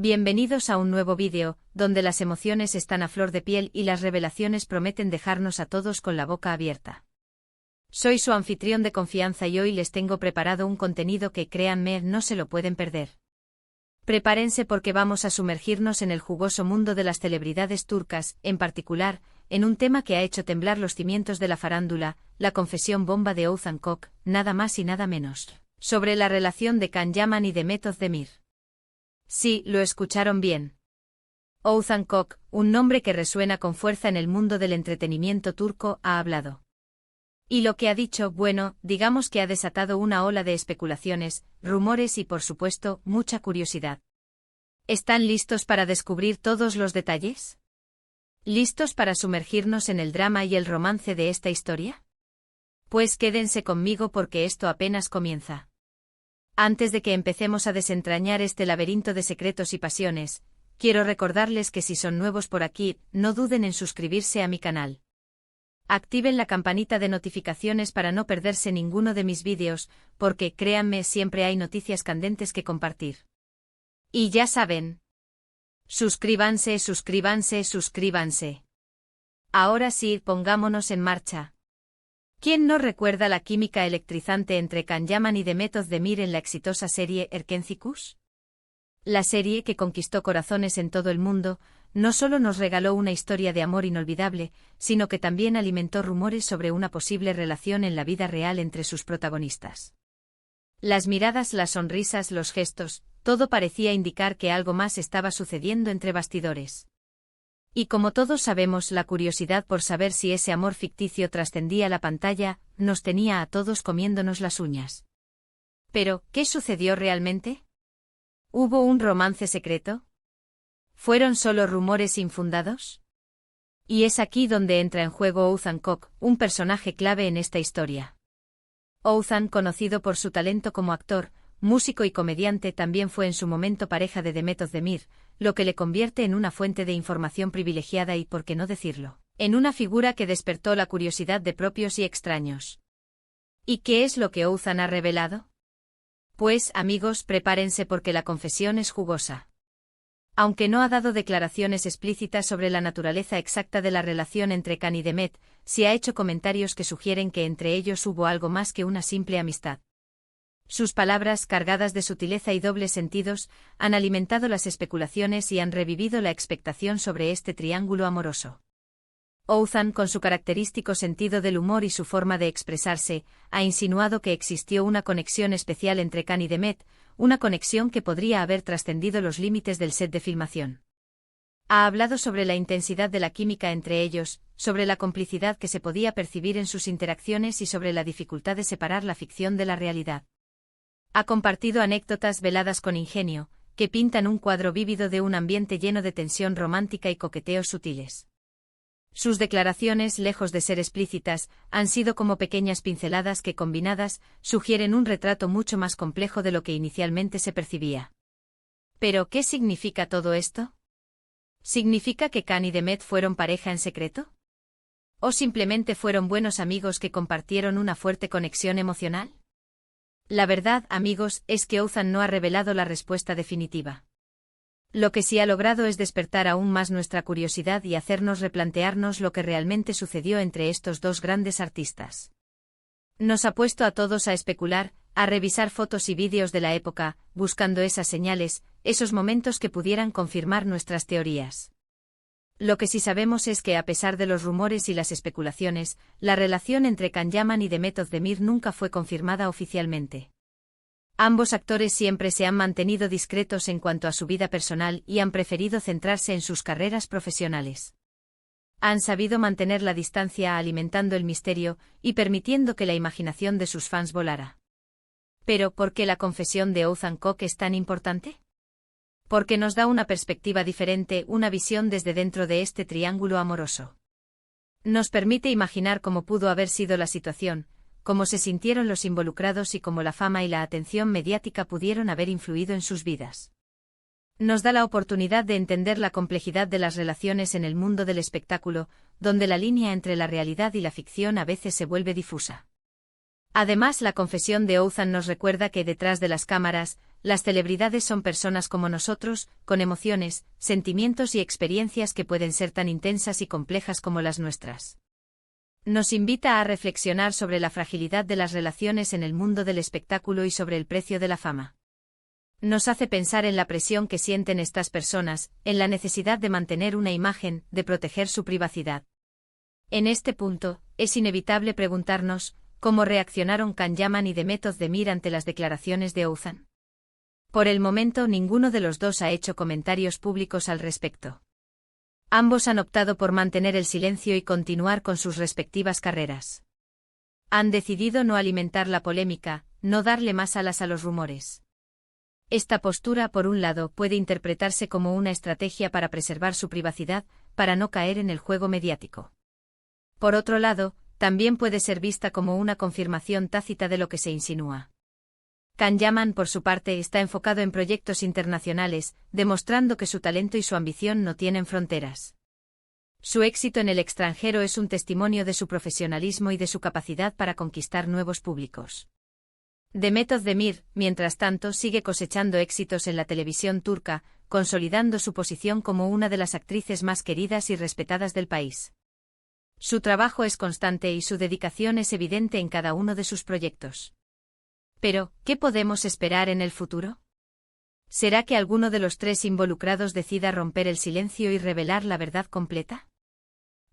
Bienvenidos a un nuevo vídeo, donde las emociones están a flor de piel y las revelaciones prometen dejarnos a todos con la boca abierta. Soy su anfitrión de confianza y hoy les tengo preparado un contenido que, créanme, no se lo pueden perder. Prepárense porque vamos a sumergirnos en el jugoso mundo de las celebridades turcas, en particular, en un tema que ha hecho temblar los cimientos de la farándula, la confesión bomba de Oğuzhan Koç, nada más y nada menos, sobre la relación de Can Yaman y Demet Özdemir. Sí, lo escucharon bien. Oğuzhan Koç, un nombre que resuena con fuerza en el mundo del entretenimiento turco, ha hablado. Y lo que ha dicho, bueno, digamos que ha desatado una ola de especulaciones, rumores y por supuesto, mucha curiosidad. ¿Están listos para descubrir todos los detalles? ¿Listos para sumergirnos en el drama y el romance de esta historia? Pues quédense conmigo porque esto apenas comienza. Antes de que empecemos a desentrañar este laberinto de secretos y pasiones, quiero recordarles que si son nuevos por aquí, no duden en suscribirse a mi canal. Activen la campanita de notificaciones para no perderse ninguno de mis vídeos, porque, créanme, siempre hay noticias candentes que compartir. Y ya saben. Suscríbanse, suscríbanse, suscríbanse. Ahora sí, pongámonos en marcha. ¿Quién no recuerda la química electrizante entre Can Yaman y Demet Özdemir en la exitosa serie Erkenci? La serie que conquistó corazones en todo el mundo, no solo nos regaló una historia de amor inolvidable, sino que también alimentó rumores sobre una posible relación en la vida real entre sus protagonistas. Las miradas, las sonrisas, los gestos, todo parecía indicar que algo más estaba sucediendo entre bastidores. Y como todos sabemos, la curiosidad por saber si ese amor ficticio trascendía la pantalla, nos tenía a todos comiéndonos las uñas. Pero, ¿qué sucedió realmente? ¿Hubo un romance secreto? ¿Fueron solo rumores infundados? Y es aquí donde entra en juego Oğuzhan Koç, un personaje clave en esta historia. Oğuzhan, conocido por su talento como actor, músico y comediante, también fue en su momento pareja de Demet Özdemir, lo que le convierte en una fuente de información privilegiada y, por qué no decirlo, en una figura que despertó la curiosidad de propios y extraños. ¿Y qué es lo que Oğuzhan ha revelado? Pues, amigos, prepárense porque la confesión es jugosa. Aunque no ha dado declaraciones explícitas sobre la naturaleza exacta de la relación entre Can y Demet, sí ha hecho comentarios que sugieren que entre ellos hubo algo más que una simple amistad. Sus palabras, cargadas de sutileza y dobles sentidos, han alimentado las especulaciones y han revivido la expectación sobre este triángulo amoroso. Oğuzhan, con su característico sentido del humor y su forma de expresarse, ha insinuado que existió una conexión especial entre Can y Demet, una conexión que podría haber trascendido los límites del set de filmación. Ha hablado sobre la intensidad de la química entre ellos, sobre la complicidad que se podía percibir en sus interacciones y sobre la dificultad de separar la ficción de la realidad. Ha compartido anécdotas veladas con ingenio, que pintan un cuadro vívido de un ambiente lleno de tensión romántica y coqueteos sutiles. Sus declaraciones, lejos de ser explícitas, han sido como pequeñas pinceladas que, combinadas, sugieren un retrato mucho más complejo de lo que inicialmente se percibía. ¿Pero qué significa todo esto? ¿Significa que Can y Demet fueron pareja en secreto? ¿O simplemente fueron buenos amigos que compartieron una fuerte conexión emocional? La verdad, amigos, es que Oğuzhan no ha revelado la respuesta definitiva. Lo que sí ha logrado es despertar aún más nuestra curiosidad y hacernos replantearnos lo que realmente sucedió entre estos dos grandes artistas. Nos ha puesto a todos a especular, a revisar fotos y vídeos de la época, buscando esas señales, esos momentos que pudieran confirmar nuestras teorías. Lo que sí sabemos es que, a pesar de los rumores y las especulaciones, la relación entre Can Yaman y Demet Özdemir nunca fue confirmada oficialmente. Ambos actores siempre se han mantenido discretos en cuanto a su vida personal y han preferido centrarse en sus carreras profesionales. Han sabido mantener la distancia alimentando el misterio y permitiendo que la imaginación de sus fans volara. Pero, ¿por qué la confesión de Oğuzhan Koç es tan importante? Porque nos da una perspectiva diferente, una visión desde dentro de este triángulo amoroso. Nos permite imaginar cómo pudo haber sido la situación, cómo se sintieron los involucrados y cómo la fama y la atención mediática pudieron haber influido en sus vidas. Nos da la oportunidad de entender la complejidad de las relaciones en el mundo del espectáculo, donde la línea entre la realidad y la ficción a veces se vuelve difusa. Además, la confesión de Oğuzhan nos recuerda que detrás de las cámaras, las celebridades son personas como nosotros, con emociones, sentimientos y experiencias que pueden ser tan intensas y complejas como las nuestras. Nos invita a reflexionar sobre la fragilidad de las relaciones en el mundo del espectáculo y sobre el precio de la fama. Nos hace pensar en la presión que sienten estas personas, en la necesidad de mantener una imagen, de proteger su privacidad. En este punto, es inevitable preguntarnos, ¿cómo reaccionaron Can Yaman y Demet Özdemir ante las declaraciones de Oğuzhan? Por el momento ninguno de los dos ha hecho comentarios públicos al respecto. Ambos han optado por mantener el silencio y continuar con sus respectivas carreras. Han decidido no alimentar la polémica, no darle más alas a los rumores. Esta postura, por un lado, puede interpretarse como una estrategia para preservar su privacidad, para no caer en el juego mediático. Por otro lado, también puede ser vista como una confirmación tácita de lo que se insinúa. Can Yaman, por su parte, está enfocado en proyectos internacionales, demostrando que su talento y su ambición no tienen fronteras. Su éxito en el extranjero es un testimonio de su profesionalismo y de su capacidad para conquistar nuevos públicos. Demet Özdemir, mientras tanto, sigue cosechando éxitos en la televisión turca, consolidando su posición como una de las actrices más queridas y respetadas del país. Su trabajo es constante y su dedicación es evidente en cada uno de sus proyectos. Pero, ¿qué podemos esperar en el futuro? ¿Será que alguno de los tres involucrados decida romper el silencio y revelar la verdad completa?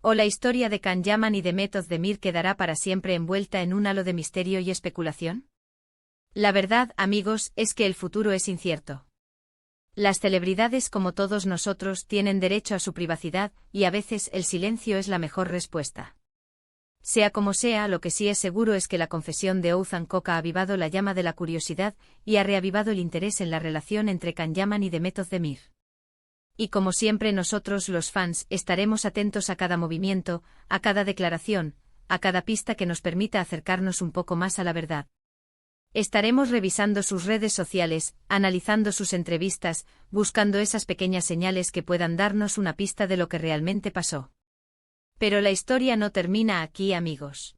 ¿O la historia de Can Yaman y Demet Özdemir quedará para siempre envuelta en un halo de misterio y especulación? La verdad, amigos, es que el futuro es incierto. Las celebridades, como todos nosotros, tienen derecho a su privacidad, y a veces el silencio es la mejor respuesta. Sea como sea, lo que sí es seguro es que la confesión de Oğuzhan Koç ha avivado la llama de la curiosidad y ha reavivado el interés en la relación entre Can Yaman y Demet Özdemir. Y como siempre, nosotros, los fans, estaremos atentos a cada movimiento, a cada declaración, a cada pista que nos permita acercarnos un poco más a la verdad. Estaremos revisando sus redes sociales, analizando sus entrevistas, buscando esas pequeñas señales que puedan darnos una pista de lo que realmente pasó. Pero la historia no termina aquí, amigos.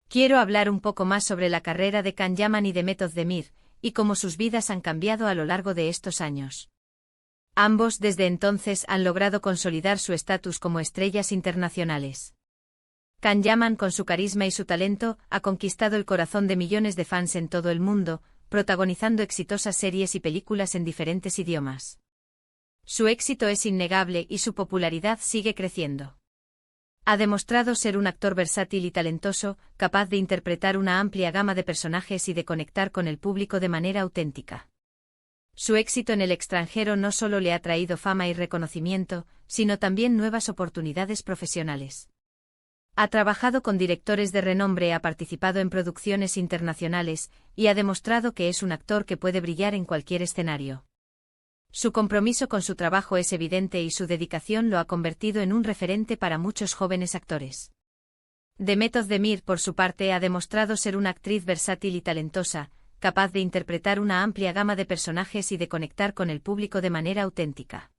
Quiero hablar un poco más sobre la carrera de Can Yaman y Demet Özdemir, y cómo sus vidas han cambiado a lo largo de estos años. Ambos desde entonces han logrado consolidar su estatus como estrellas internacionales. Can Yaman, con su carisma y su talento, ha conquistado el corazón de millones de fans en todo el mundo, protagonizando exitosas series y películas en diferentes idiomas. Su éxito es innegable y su popularidad sigue creciendo. Ha demostrado ser un actor versátil y talentoso, capaz de interpretar una amplia gama de personajes y de conectar con el público de manera auténtica. Su éxito en el extranjero no solo le ha traído fama y reconocimiento, sino también nuevas oportunidades profesionales. Ha trabajado con directores de renombre, ha participado en producciones internacionales, y ha demostrado que es un actor que puede brillar en cualquier escenario. Su compromiso con su trabajo es evidente y su dedicación lo ha convertido en un referente para muchos jóvenes actores. Demet Özdemir, por su parte, ha demostrado ser una actriz versátil y talentosa, capaz de interpretar una amplia gama de personajes y de conectar con el público de manera auténtica.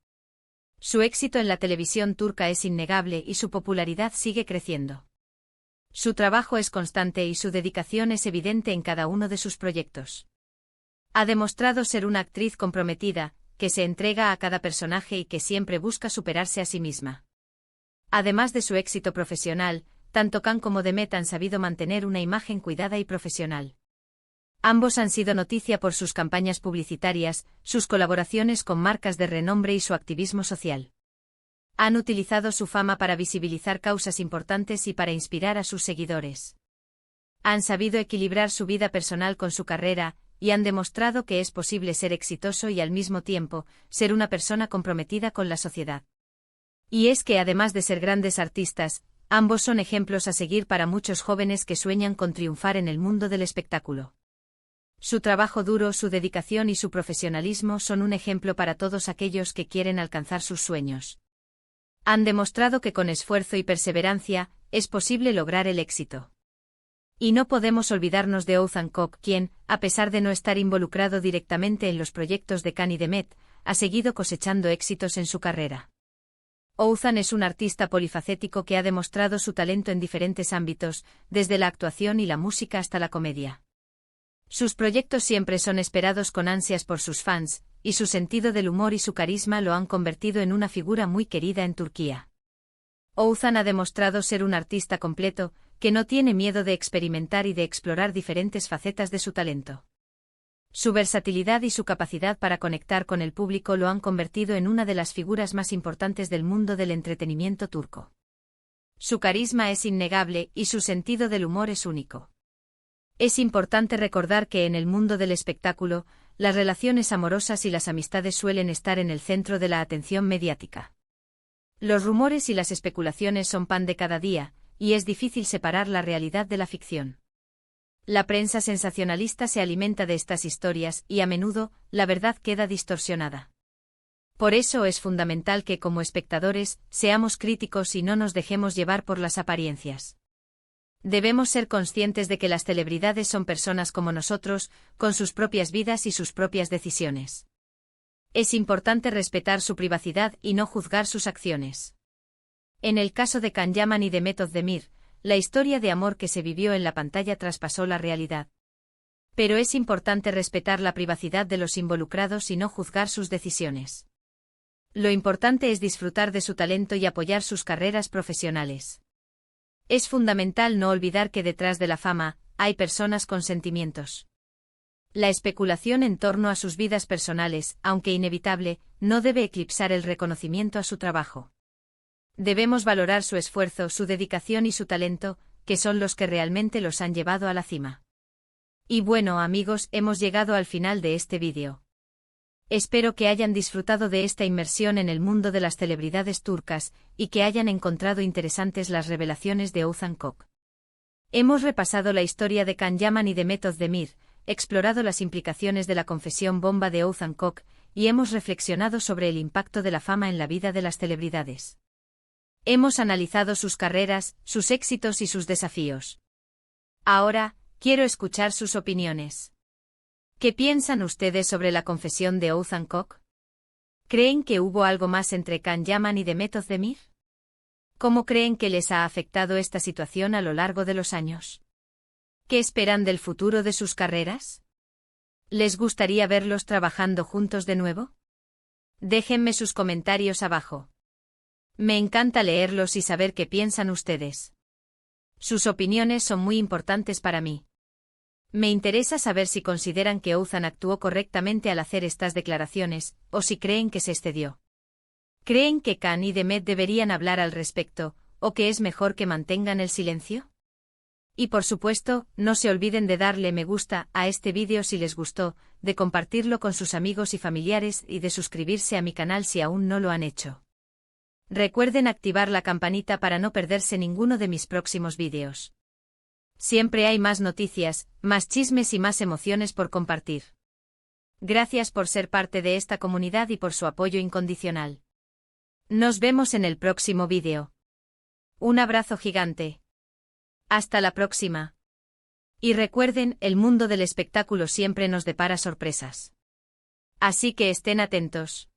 Su éxito en la televisión turca es innegable y su popularidad sigue creciendo. Su trabajo es constante y su dedicación es evidente en cada uno de sus proyectos. Ha demostrado ser una actriz comprometida, que se entrega a cada personaje y que siempre busca superarse a sí misma. Además de su éxito profesional, tanto Can como Demet han sabido mantener una imagen cuidada y profesional. Ambos han sido noticia por sus campañas publicitarias, sus colaboraciones con marcas de renombre y su activismo social. Han utilizado su fama para visibilizar causas importantes y para inspirar a sus seguidores. Han sabido equilibrar su vida personal con su carrera, y han demostrado que es posible ser exitoso y al mismo tiempo, ser una persona comprometida con la sociedad. Y es que además de ser grandes artistas, ambos son ejemplos a seguir para muchos jóvenes que sueñan con triunfar en el mundo del espectáculo. Su trabajo duro, su dedicación y su profesionalismo son un ejemplo para todos aquellos que quieren alcanzar sus sueños. Han demostrado que con esfuerzo y perseverancia, es posible lograr el éxito. Y no podemos olvidarnos de Oğuzhan Koç, quien, a pesar de no estar involucrado directamente en los proyectos de Can y Demet, ha seguido cosechando éxitos en su carrera. Oğuzhan es un artista polifacético que ha demostrado su talento en diferentes ámbitos, desde la actuación y la música hasta la comedia. Sus proyectos siempre son esperados con ansias por sus fans, y su sentido del humor y su carisma lo han convertido en una figura muy querida en Turquía. Oğuzhan ha demostrado ser un artista completo, que no tiene miedo de experimentar y de explorar diferentes facetas de su talento. Su versatilidad y su capacidad para conectar con el público lo han convertido en una de las figuras más importantes del mundo del entretenimiento turco. Su carisma es innegable y su sentido del humor es único. Es importante recordar que en el mundo del espectáculo, las relaciones amorosas y las amistades suelen estar en el centro de la atención mediática. Los rumores y las especulaciones son pan de cada día, y es difícil separar la realidad de la ficción. La prensa sensacionalista se alimenta de estas historias y a menudo, la verdad queda distorsionada. Por eso es fundamental que como espectadores, seamos críticos y no nos dejemos llevar por las apariencias. Debemos ser conscientes de que las celebridades son personas como nosotros, con sus propias vidas y sus propias decisiones. Es importante respetar su privacidad y no juzgar sus acciones. En el caso de Can Yaman y Demet Özdemir, la historia de amor que se vivió en la pantalla traspasó la realidad. Pero es importante respetar la privacidad de los involucrados y no juzgar sus decisiones. Lo importante es disfrutar de su talento y apoyar sus carreras profesionales. Es fundamental no olvidar que detrás de la fama, hay personas con sentimientos. La especulación en torno a sus vidas personales, aunque inevitable, no debe eclipsar el reconocimiento a su trabajo. Debemos valorar su esfuerzo, su dedicación y su talento, que son los que realmente los han llevado a la cima. Y bueno amigos, hemos llegado al final de este vídeo. Espero que hayan disfrutado de esta inmersión en el mundo de las celebridades turcas, y que hayan encontrado interesantes las revelaciones de Oğuzhan Koç. Hemos repasado la historia de Can Yaman y Demet Özdemir, explorado las implicaciones de la confesión bomba de Oğuzhan Koç, y hemos reflexionado sobre el impacto de la fama en la vida de las celebridades. Hemos analizado sus carreras, sus éxitos y sus desafíos. Ahora, quiero escuchar sus opiniones. ¿Qué piensan ustedes sobre la confesión de Oğuzhan Koç? ¿Creen que hubo algo más entre Can Yaman y Demet Özdemir? ¿Cómo creen que les ha afectado esta situación a lo largo de los años? ¿Qué esperan del futuro de sus carreras? ¿Les gustaría verlos trabajando juntos de nuevo? Déjenme sus comentarios abajo. Me encanta leerlos y saber qué piensan ustedes. Sus opiniones son muy importantes para mí. Me interesa saber si consideran que Oğuzhan actuó correctamente al hacer estas declaraciones, o si creen que se excedió. ¿Creen que Can y Demet deberían hablar al respecto, o que es mejor que mantengan el silencio? Y por supuesto, no se olviden de darle me gusta a este vídeo si les gustó, de compartirlo con sus amigos y familiares y de suscribirse a mi canal si aún no lo han hecho. Recuerden activar la campanita para no perderse ninguno de mis próximos vídeos. Siempre hay más noticias, más chismes y más emociones por compartir. Gracias por ser parte de esta comunidad y por su apoyo incondicional. Nos vemos en el próximo vídeo. Un abrazo gigante. Hasta la próxima. Y recuerden, el mundo del espectáculo siempre nos depara sorpresas. Así que estén atentos.